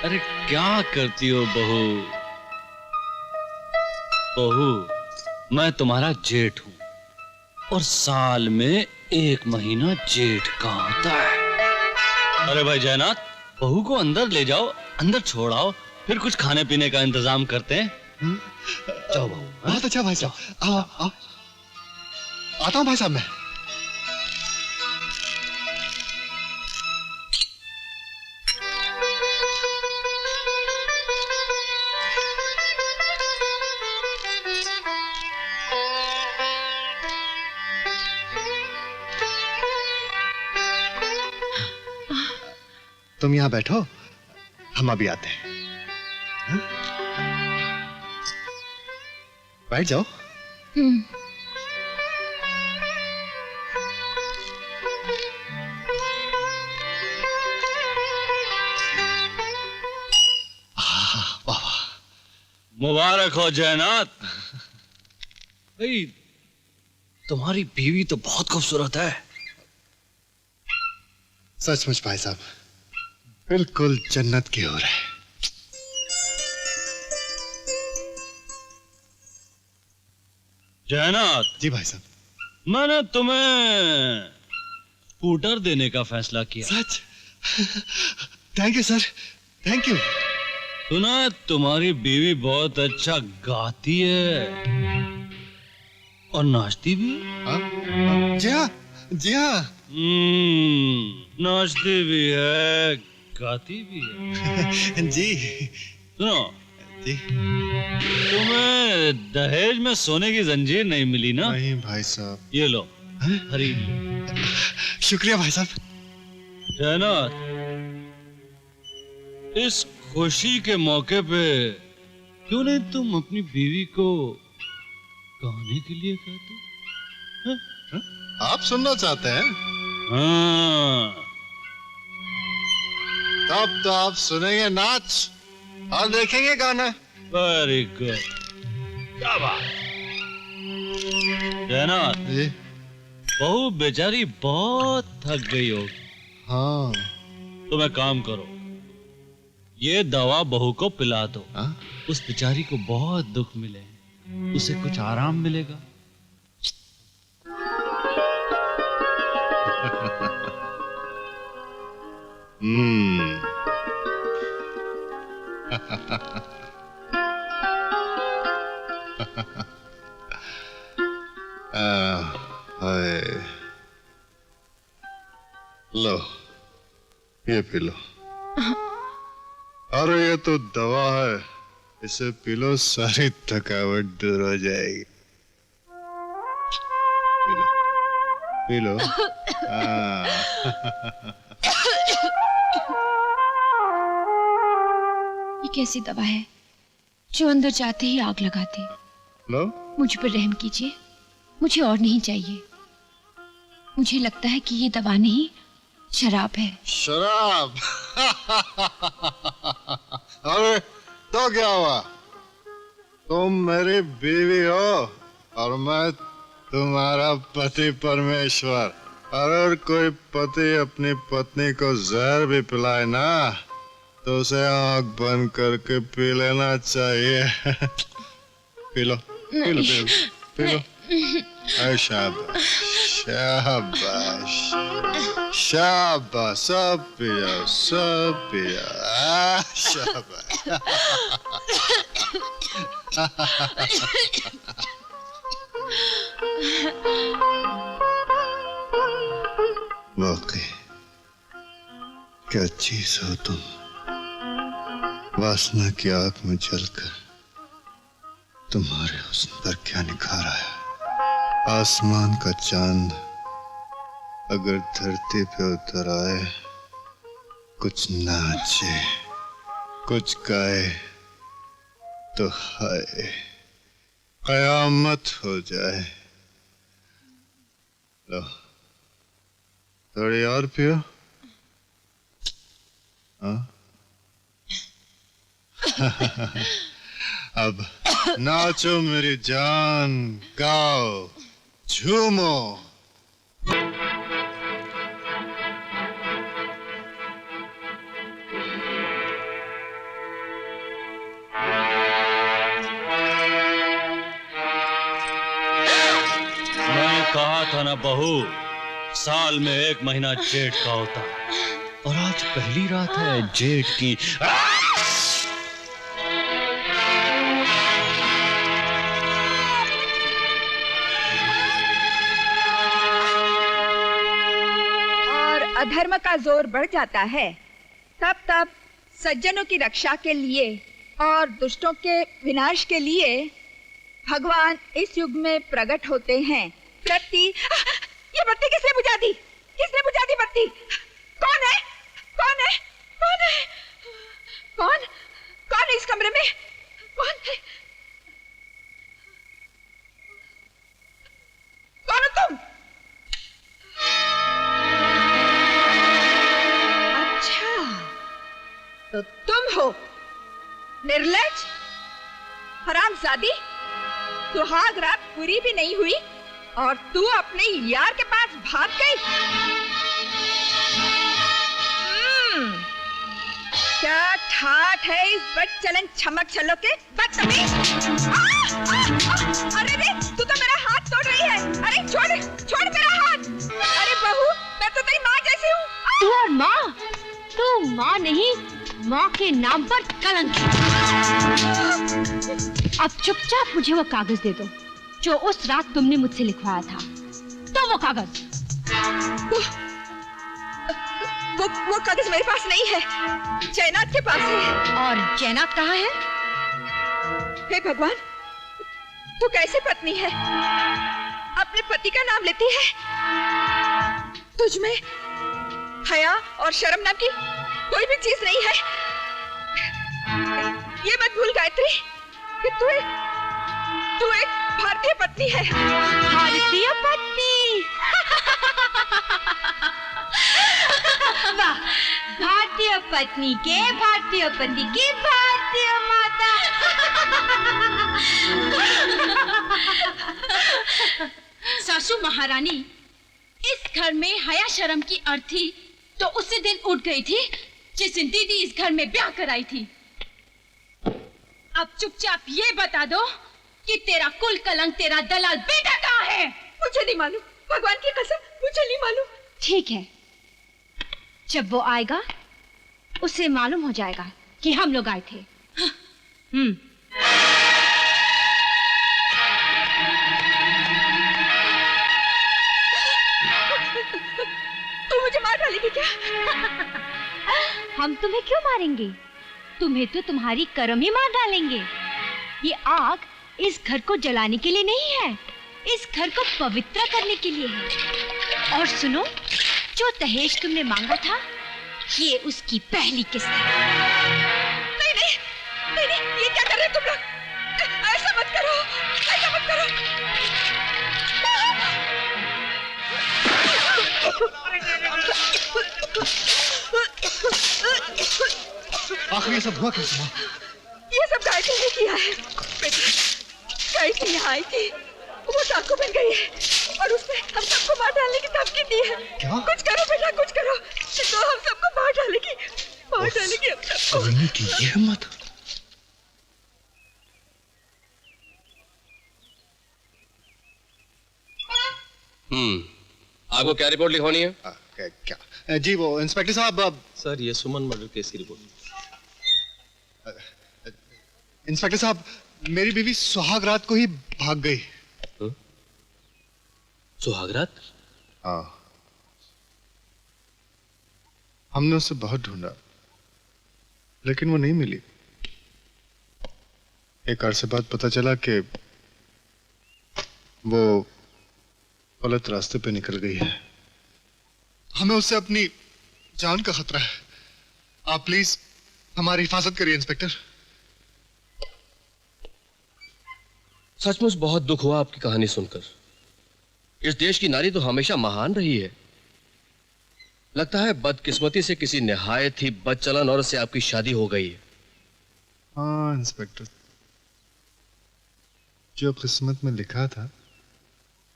अरे क्या करती हो बहू? बहू, मैं तुम्हारा जेठ हूं और साल में 1 महीना जेठ का होता है। अरे भाई जयनाथ, बहू को अंदर ले जाओ, अंदर छोड़ आओ, फिर कुछ खाने पीने का इंतजाम करते हैं। जाओ बहू। बहुत अच्छा भाई साहब, आओ आओ। आता हूँ भाई साहब मैं। तुम यहाँ बैठो, हम अभी आते हैं। हाँ? बैठ जाओ। वाह, मुबारक हो जयनाथ। भाई तुम्हारी बीवी तो बहुत खूबसूरत है। सचमुच भाई साहब, बिल्कुल जन्नत की ओर है। जयनाथ जी भाई साहब। मैंने तुम्हें स्कूटर देने का फैसला किया। सच? Thank you sir, thank you. सुना है तुम्हारी बीवी बहुत अच्छा गाती है और नाचती भी है। जी हाँ, जी हाँ। नाचती भी है, गाती भी है। जी। सुनो जी। तुम्हें दहेज में सोने की जंजीर नहीं मिली ना? नहीं भाई साहब। ये लो, खरीद लो। शुक्रिया भाई साहब। जयनाथ, इस खुशी के मौके पे क्यों नहीं तुम अपनी बीवी को गाने के लिए कहते? आप सुनना चाहते हैं? हाँ। तब तो आप सुनेंगे नाच और देखेंगे गाना। वेरी गुड, क्या बात। जयनाथ जी। बहू बेचारी बहुत थक गई होगी। हाँ। तुम एक काम करो, ये दवा बहू को पिला दो। हाँ? उस बेचारी को बहुत दुख मिले, उसे कुछ आराम मिलेगा। लो, ये पी लो। अरे ये तो दवा है, इसे पी लो, सारी थकावट दूर हो जाएगी। P low, P low. ये कैसी दवा है जो अंदर जाते ही आग लगाती? लो। मुझ पर रहम कीजिए, मुझे और नहीं चाहिए। मुझे लगता है कि ये दवा नहीं, शराब है। शराब? अरे तो क्या हुआ? तुम मेरी बीवी हो और मैं तुम्हारा पति परमेश्वर। अगर कोई पति अपनी पत्नी को जहर भी पिलाए ना, तो उसे आंख बंद करके पी लेना चाहिए। P low, P low, P low, P low. शाबाश, शाबाश, शाबाश, सब पिया, सब पिया। शाबाश। वाकई क्या चीज हो तुम, वासना की आग में जलकर तुम्हारे हुस्न पर क्या निखार आया। आसमान का चांद अगर धरती पे उतर आए, कुछ नाचे कुछ गाए तो हाय कयामत हो जाए। लो, थोड़ी और पियो। हाँ? अब नाचो मेरी जान, गाओ, झूमो। था ना बहू, साल में 1 महीना जेठ का होता है और आज पहली रात है जेठ की। और अधर्म का जोर बढ़ जाता है तब सज्जनों की रक्षा के लिए और दुष्टों के विनाश के लिए भगवान इस युग में प्रकट होते हैं। बत्ती, ये बत्ती किसने बुझा दी? किसने बुझा दी बत्ती? कौन है? कौन है? कौन है? कौन? कौन है इस कमरे में? कौन है? कौन हो तुम? अच्छा, तो तुम हो निर्लज, हरामजादी। सुहाग रात पूरी भी नहीं हुई और तू अपने यार के पास भाग गई। क्या ठाठ है इस बदचलन छमक छल्लो के? बदतमीज! अरे रे, तू तो मेरा हाथ तोड़ रही है। अरे छोड़, छोड़ मेरा हाथ। अरे बहू, मैं तो तेरी माँ जैसी हूँ। तू और माँ? तू माँ नहीं, माँ के नाम पर कलंक है। अब चुपचाप मुझे वो कागज दे दो जो उस रात तुमने मुझसे लिखवाया था। तो वो कागज। वो कागज मेरे पास नहीं है, जयनाथ के पास है। और जयनाथ कहाँ है? हे भगवान, तू कैसी पत्नी है? अपने पति का नाम लेती है? तुझ में हया और शर्म नाम की कोई भी चीज नहीं है। ये मत भूल गायत्री कि तू एक भारतीय पत्नी है। भारतीय पत्नी? वाह, भारतीय पत्नी के भारतीय पति की भारतीय माता। सासू महारानी, इस घर में हया शर्म की अर्थी तो उसी दिन उठ गई थी जिस दिन दीदी इस घर में ब्याह कराई थी। अब चुपचाप ये बता दो कि तेरा कुल कलंक, तेरा दलाल बेटा कहाँ है? मुझे नहीं मालूम, भगवान की कसम, मुझे नहीं मालूम। ठीक है, जब वो आएगा उसे मालूम हो जाएगा कि हम लोग आए थे। तू मुझे मार डालेगी क्या? हम तुम्हें क्यों मारेंगे? तुम्हें तो तुम्हारी कर्म ही मार डालेंगे। ये आग इस घर को जलाने के लिए नहीं है, इस घर को पवित्र करने के लिए है। और सुनो, जो दहेज तुमने मांगा था, ये उसकी पहली किस्त है। नहीं नहीं नहीं नहीं, ये क्या कर रहे हो तुम लोग? ऐसा मत करो, ऐसा मत करो। आखिर ये सब हुआ कैसे? ये सब गायत्री ने किया है। गायत्री यहाँ आई थी, वो डाकू बन गई है और उसने हम सबको मार डालने की धमकी दी है। क्या? कुछ करो बेटा, कुछ करो, तो हम सबको मार डालेगी, मार डालेगी हम सबको। करने की ये हिम्मत? आपको क्या रिपोर्ट लिखवानी है? क्या जी, वो इंस्पेक्टर साहब। सर, ये सुमन मर्डर केस की रिपोर्ट। इंस्पेक्टर साहब, मेरी बीवी सुहाग रात को ही भाग गई। सुहागरात? हाँ, हमने उसे बहुत ढूंढा लेकिन वो नहीं मिली। एक अरसे बाद पता चला कि वो गलत रास्ते पे निकल गई है। हमें उससे अपनी जान का खतरा है। आप प्लीज हमारी हिफाजत करिए इंस्पेक्टर। सचमुच बहुत दुख हुआ आपकी कहानी सुनकर। इस देश की नारी तो हमेशा महान रही है। लगता है बदकिस्मती से किसी निहायत ही बदचलन औरत से आपकी शादी हो गई है। हाँ इंस्पेक्टर, जो किस्मत में लिखा था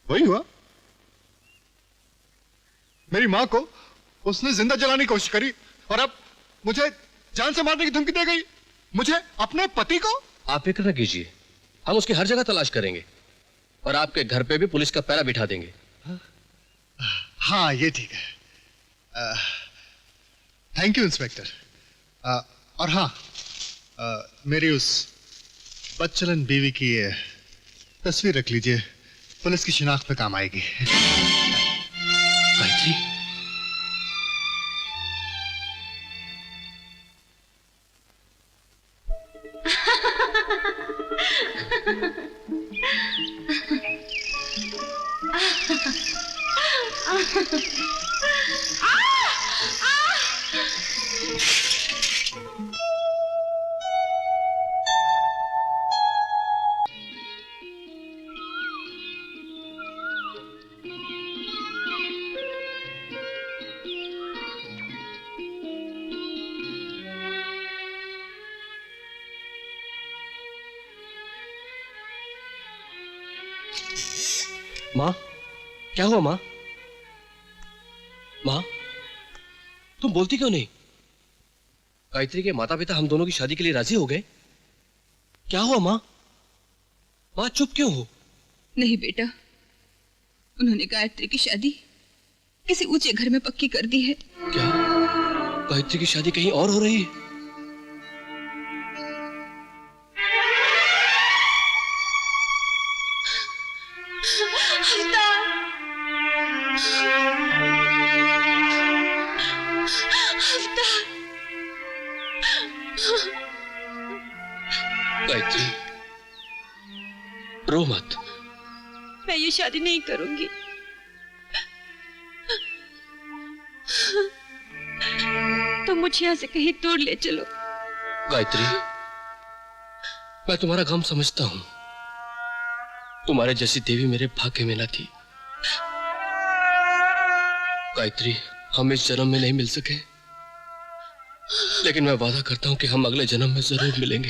वही हुआ। मेरी माँ को उसने जिंदा जलाने की कोशिश करी और अब मुझे जान से मारने की धमकी दे गई। मुझे अपने पति को। आप फिक्र न कीजिए, हम उसकी हर जगह तलाश करेंगे और आपके घर पे भी पुलिस का पहरा बिठा देंगे। हाँ ये ठीक है। Thank you inspector. और हाँ, मेरी उस बदचलन बीवी की तस्वीर रख लीजिए, पुलिस की शिनाख्त में काम आएगी। गायत्री, माँ, क्या हुआ माँ? माँ, तुम बोलती क्यों नहीं? गायत्री के माता पिता हम दोनों की शादी के लिए राजी हो गए। क्या हुआ माँ? माँ चुप क्यों हो? नहीं बेटा, उन्होंने गायत्री की शादी किसी ऊंचे घर में पक्की कर दी है। क्या गायत्री की शादी कहीं और हो रही है? गायत्री, रो मत। मैं ये शादी नहीं करूंगी। तो मुझे यहाँ से कहीं दूर ले चलो। गायत्री, मैं तुम्हारा गम समझता हूं। तुम्हारे जैसी देवी मेरे भाग्य में न थी। गायत्री, हम इस जन्म में नहीं मिल सके, लेकिन मैं वादा करता हूं कि हम अगले जन्म में जरूर मिलेंगे।